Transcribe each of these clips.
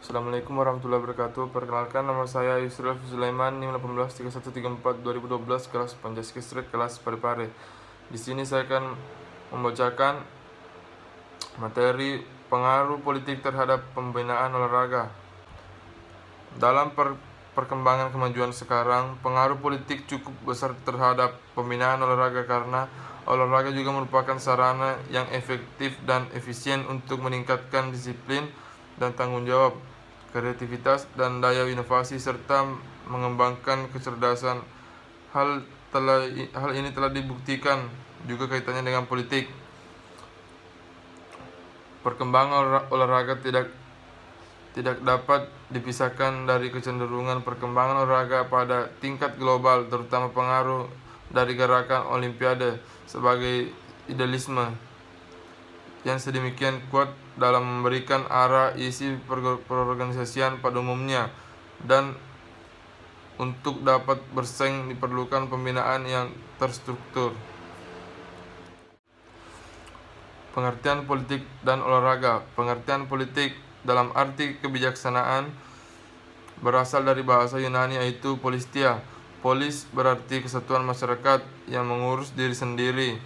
Assalamualaikum warahmatullahi wabarakatuh. Perkenalkan, nama saya Yusril Sulaiman, NIM 183134 2012, kelas Pancasila kelas Parepare. Di sini saya akan membacakan materi pengaruh politik terhadap pembinaan olahraga. Dalam perkembangan kemajuan sekarang, pengaruh politik cukup besar terhadap pembinaan olahraga karena olahraga juga merupakan sarana yang efektif dan efisien untuk meningkatkan disiplin dan tanggung jawab, kreativitas dan daya inovasi serta mengembangkan kecerdasan. Hal ini telah dibuktikan juga kaitannya dengan politik. Perkembangan olahraga tidak dapat dipisahkan dari kecenderungan perkembangan olahraga pada tingkat global, terutama pengaruh dari gerakan Olimpiade sebagai idealisme yang sedemikian kuat dalam memberikan arah isi perorganisasian pada umumnya, dan untuk dapat bersaing diperlukan pembinaan yang terstruktur. Pengertian politik dan olahraga. Pengertian politik dalam arti kebijaksanaan berasal dari bahasa Yunani, yaitu polistia. Polis berarti kesatuan masyarakat yang mengurus diri sendiri,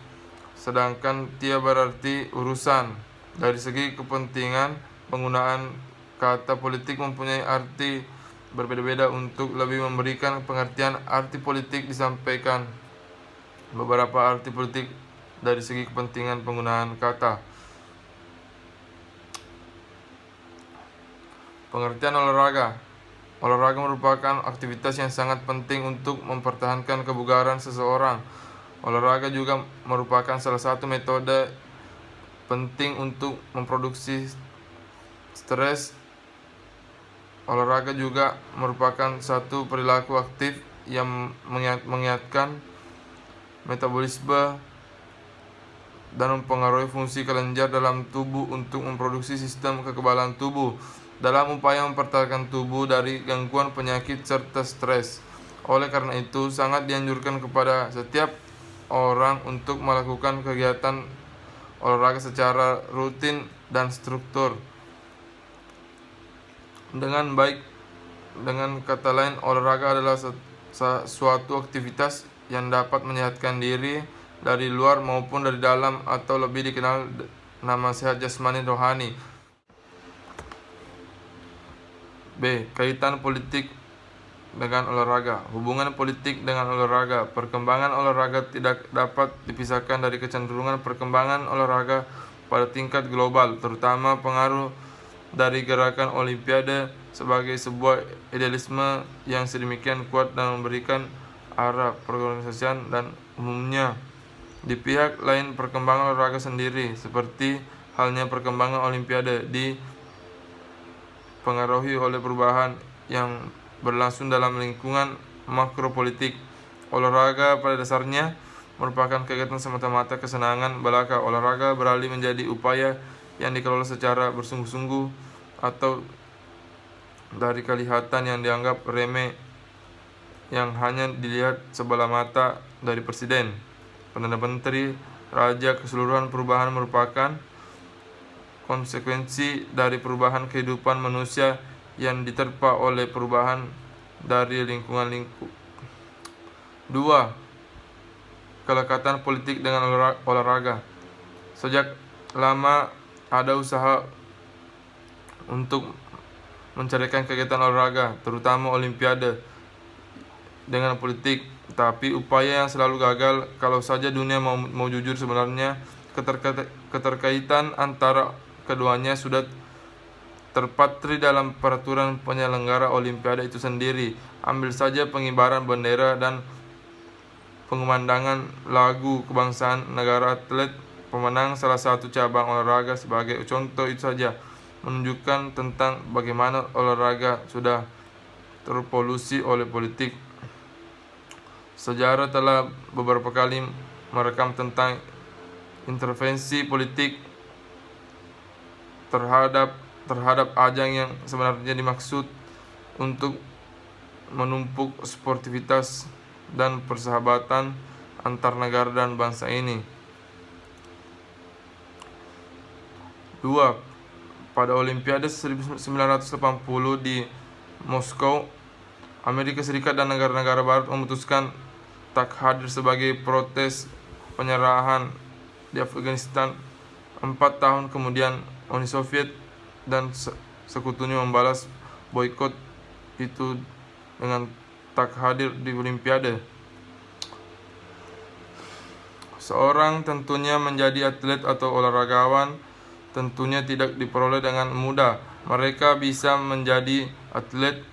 sedangkan tia berarti urusan. Dari segi kepentingan, penggunaan kata politik mempunyai arti berbeda-beda. Untuk lebih memberikan pengertian arti politik disampaikan beberapa arti politik dari segi kepentingan penggunaan kata. Pengertian olahraga. Olahraga merupakan aktivitas yang sangat penting untuk mempertahankan kebugaran seseorang. Olahraga juga merupakan salah satu metode penting untuk memproduksi stres. Olahraga juga merupakan satu perilaku aktif yang mengingatkan metabolisme dan mempengaruhi fungsi kelenjar dalam tubuh untuk memproduksi sistem kekebalan tubuh dalam upaya mempertahankan tubuh dari gangguan penyakit serta stres. Oleh karena itu, sangat dianjurkan kepada setiap orang untuk melakukan kegiatan olahraga secara rutin dan struktur dengan baik. Dengan kata lain, olahraga adalah suatu aktivitas yang dapat menyehatkan diri dari luar maupun dari dalam, atau lebih dikenal nama sehat jasmani rohani. B. Kaitan politik dengan olahraga. Hubungan politik dengan olahraga. Perkembangan olahraga tidak dapat dipisahkan dari kecenderungan perkembangan olahraga pada tingkat global, terutama pengaruh dari gerakan Olimpiade sebagai sebuah idealisme yang sedemikian kuat dan memberikan arah perorganisasian dan umumnya. Di pihak lain, perkembangan olahraga sendiri, seperti halnya perkembangan Olimpiade, dipengaruhi oleh perubahan yang berlangsung dalam lingkungan makropolitik. Olahraga pada dasarnya merupakan kegiatan semata-mata kesenangan belaka. Olahraga beralih menjadi upaya yang dikelola secara bersungguh-sungguh atau dari kelihatan yang dianggap remeh yang hanya dilihat sebelah mata dari presiden, perdana menteri, raja. Keseluruhan perubahan merupakan konsekuensi dari perubahan kehidupan manusia yang diterpa oleh perubahan dari lingkungan. 2. Kelekatan politik dengan olahraga. Sejak lama ada usaha untuk mencarikan kegiatan olahraga, terutama Olimpiade, dengan politik, tapi upaya yang selalu gagal. Kalau saja dunia mau jujur, sebenarnya keterkaitan antara keduanya sudah terpatri dalam peraturan penyelenggara Olimpiade itu sendiri. Ambil saja pengibaran bendera dan pengumandangan lagu kebangsaan negara atlet pemenang salah satu cabang olahraga sebagai contoh. Itu saja menunjukkan tentang bagaimana olahraga sudah terpolusi oleh politik. Sejarah telah beberapa kali merekam tentang intervensi politik terhadap ajang yang sebenarnya dimaksud untuk menumpuk sportivitas dan persahabatan antar negara dan bangsa ini. 2. Pada Olimpiade 1980 di Moskow, Amerika Serikat dan negara-negara barat memutuskan tak hadir sebagai protes penyerahan di Afghanistan. 4 tahun kemudian, Uni Soviet dan sekutunya membalas boikot itu dengan tak hadir di Olimpiade. Seorang tentunya menjadi atlet atau olahragawan tentunya tidak diperoleh dengan mudah. Mereka bisa menjadi atlet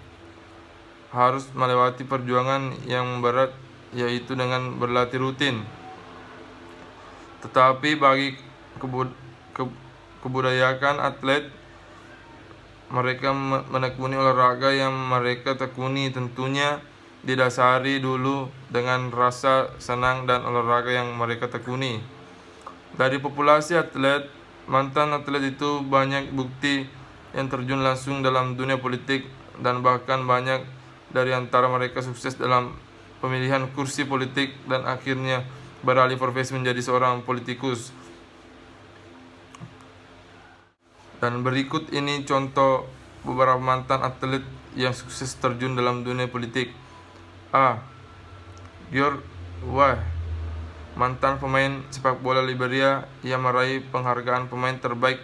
harus melewati perjuangan yang berat, yaitu dengan berlatih rutin. Tetapi bagi kebudayaan atlet, mereka menekuni olahraga yang mereka tekuni tentunya didasari dulu dengan rasa senang dan olahraga yang mereka tekuni. Dari populasi atlet, mantan atlet itu banyak bukti yang terjun langsung dalam dunia politik, dan bahkan banyak dari antara mereka sukses dalam pemilihan kursi politik dan akhirnya beralih profesi menjadi seorang politikus. Dan berikut ini contoh beberapa mantan atlet yang sukses terjun dalam dunia politik. A. George Weah, mantan pemain sepak bola Liberia yang meraih penghargaan pemain terbaik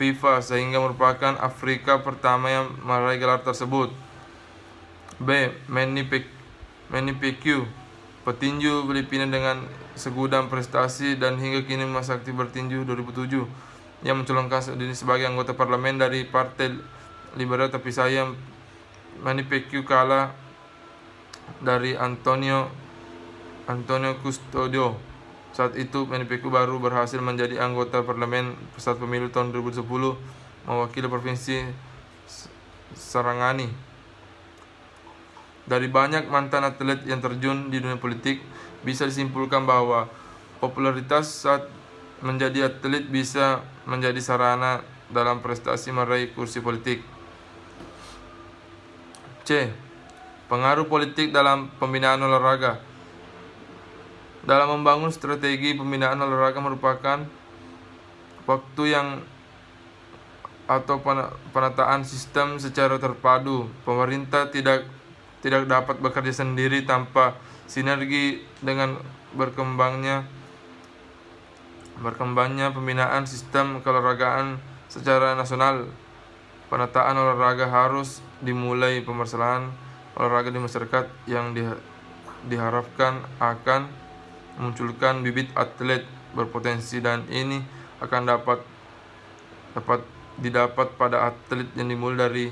FIFA sehingga merupakan Afrika pertama yang meraih gelar tersebut. B. Manny Pacquiao, petinju Filipina dengan segudang prestasi dan hingga kini masih aktif bertinju 2007, yang mencalonkan diri sebagai anggota parlemen dari Partai Liberal, tapi sayang Manny Pacquiao kalah dari Antonio Custodio. Saat itu Manny Pacquiao baru berhasil menjadi anggota parlemen saat pemilu tahun 2010 mewakili provinsi Sarangani. Dari banyak mantan atlet yang terjun di dunia politik, bisa disimpulkan bahwa popularitas saat menjadi atlet bisa menjadi sarana dalam prestasi meraih kursi politik. C. Pengaruh politik dalam pembinaan olahraga. Dalam membangun strategi pembinaan olahraga merupakan waktu yang atau penataan sistem secara terpadu. Pemerintah tidak dapat bekerja sendiri tanpa sinergi dengan berkembangnya pembinaan sistem keolahragaan secara nasional. Penataan olahraga harus dimulai permasalahan olahraga di masyarakat yang diharapkan akan memunculkan bibit atlet berpotensi, dan ini akan dapat didapat pada atlet yang dimulai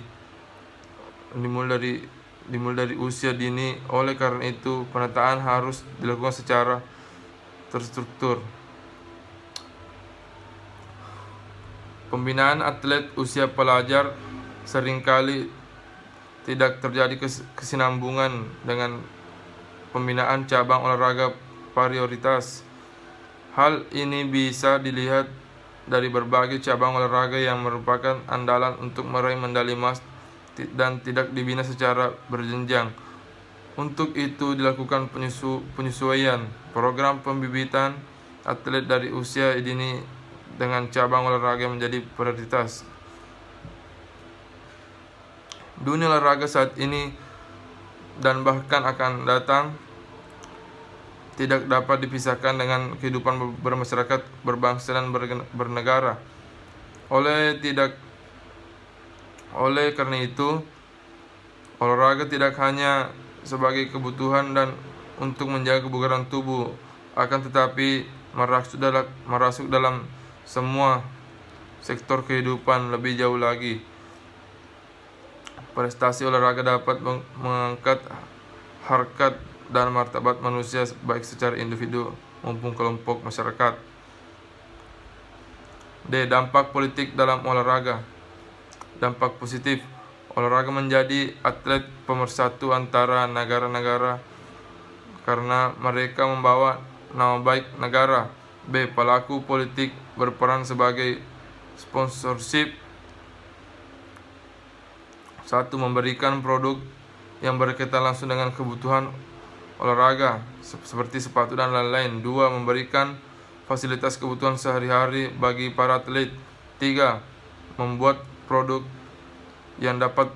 dari usia dini. Oleh karena itu, penataan harus dilakukan secara terstruktur. Pembinaan atlet usia pelajar seringkali tidak terjadi kesinambungan dengan pembinaan cabang olahraga prioritas. Hal ini bisa dilihat dari berbagai cabang olahraga yang merupakan andalan untuk meraih medali emas dan tidak dibina secara berjenjang. Untuk itu dilakukan penyesuaian program pembibitan atlet dari usia dini dengan cabang olahraga menjadi prioritas. Dunia olahraga saat ini dan bahkan akan datang tidak dapat dipisahkan dengan kehidupan bermasyarakat, berbangsa dan bernegara. Oleh karena itu, olahraga tidak hanya sebagai kebutuhan dan untuk menjaga kebugaran tubuh, akan tetapi merasuk dalam semua sektor kehidupan lebih jauh lagi. Prestasi olahraga dapat mengangkat harkat dan martabat manusia baik secara individu maupun kelompok masyarakat. D. Dampak politik dalam olahraga. Dampak positif. Olahraga menjadi atlet pemersatu antara negara-negara karena mereka membawa nama baik negara. B. Pelaku politik berperan sebagai sponsorship. 1. Memberikan produk yang berkaitan langsung dengan kebutuhan olahraga seperti sepatu dan lain-lain. 2. Memberikan fasilitas kebutuhan sehari-hari bagi para atlet. 3. membuat produk yang dapat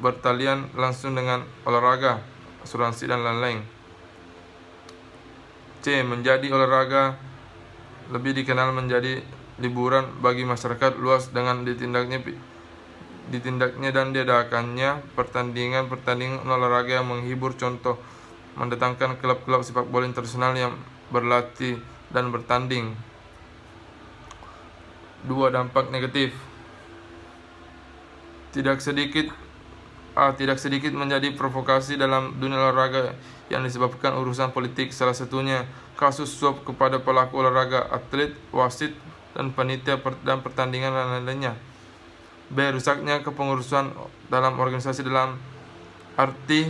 bertalian langsung dengan olahraga, asuransi, dan lain-lain. C. Menjadi olahraga lebih dikenal menjadi liburan bagi masyarakat luas dengan ditindaknya dan diadakannya pertandingan olahraga yang menghibur, contoh mendatangkan klub-klub sepak bola internasional yang berlatih dan bertanding. 2. Dampak negatif. Tidak sedikit menjadi provokasi dalam dunia olahraga yang disebabkan urusan politik, salah satunya kasus suap kepada pelaku olahraga, atlet, wasit, dan panitia dan pertandingan dan lainnya. B. Rusaknya kepengurusan dalam organisasi dalam arti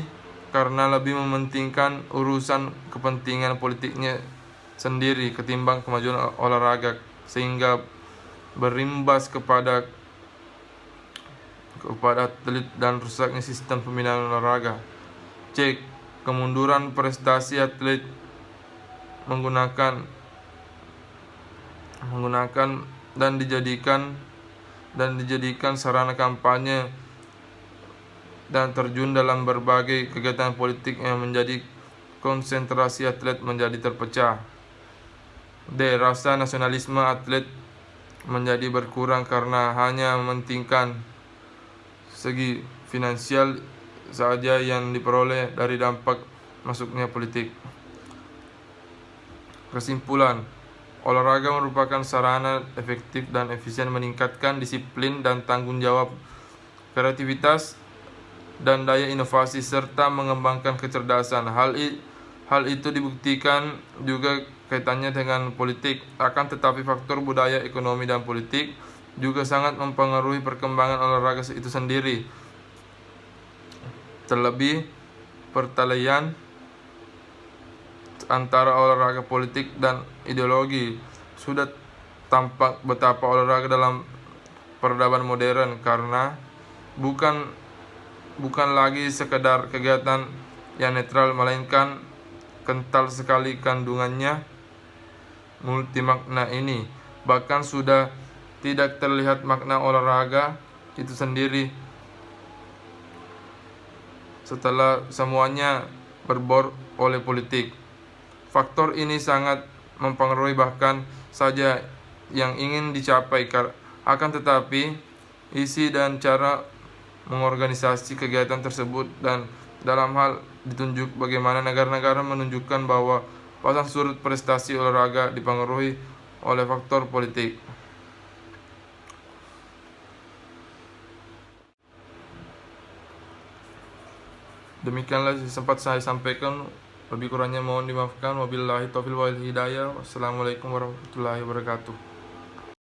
karena lebih mementingkan urusan kepentingan politiknya sendiri ketimbang kemajuan olahraga, sehingga berimbas kepada atlet dan rusaknya sistem pembinaan olahraga. C. Kemunduran prestasi atlet menggunakan dan dijadikan sarana kampanye dan terjun dalam berbagai kegiatan politik yang menjadi konsentrasi atlet menjadi terpecah. D. Rasa nasionalisme atlet menjadi berkurang karena hanya mementingkan segi finansial saja yang diperoleh dari dampak masuknya politik. Kesimpulan, olahraga merupakan sarana efektif dan efisien meningkatkan disiplin dan tanggung jawab, kreativitas, dan daya inovasi, serta mengembangkan kecerdasan. Hal itu dibuktikan juga kaitannya dengan politik. Akan tetapi faktor budaya, ekonomi, dan politik juga sangat mempengaruhi perkembangan olahraga itu sendiri. Terlebih, pertalian antara olahraga politik dan ideologi sudah tampak betapa olahraga dalam peradaban modern karena bukan lagi sekedar kegiatan yang netral, melainkan kental sekali kandungannya multimakna ini. Bahkan sudah tidak terlihat makna olahraga itu sendiri setelah semuanya berbor oleh politik. Faktor ini sangat mempengaruhi bahkan saja yang ingin dicapai. Akan tetapi, isi dan cara mengorganisasi kegiatan tersebut dan dalam hal ditunjuk bagaimana negara-negara menunjukkan bahwa pasang surut prestasi olahraga dipengaruhi oleh faktor politik. Demikianlah sempat saya sampaikan, lebih kurangnya mohon dimaafkan. Wabillahi taufiq wal hidayah. Wassalamualaikum warahmatullahi wabarakatuh.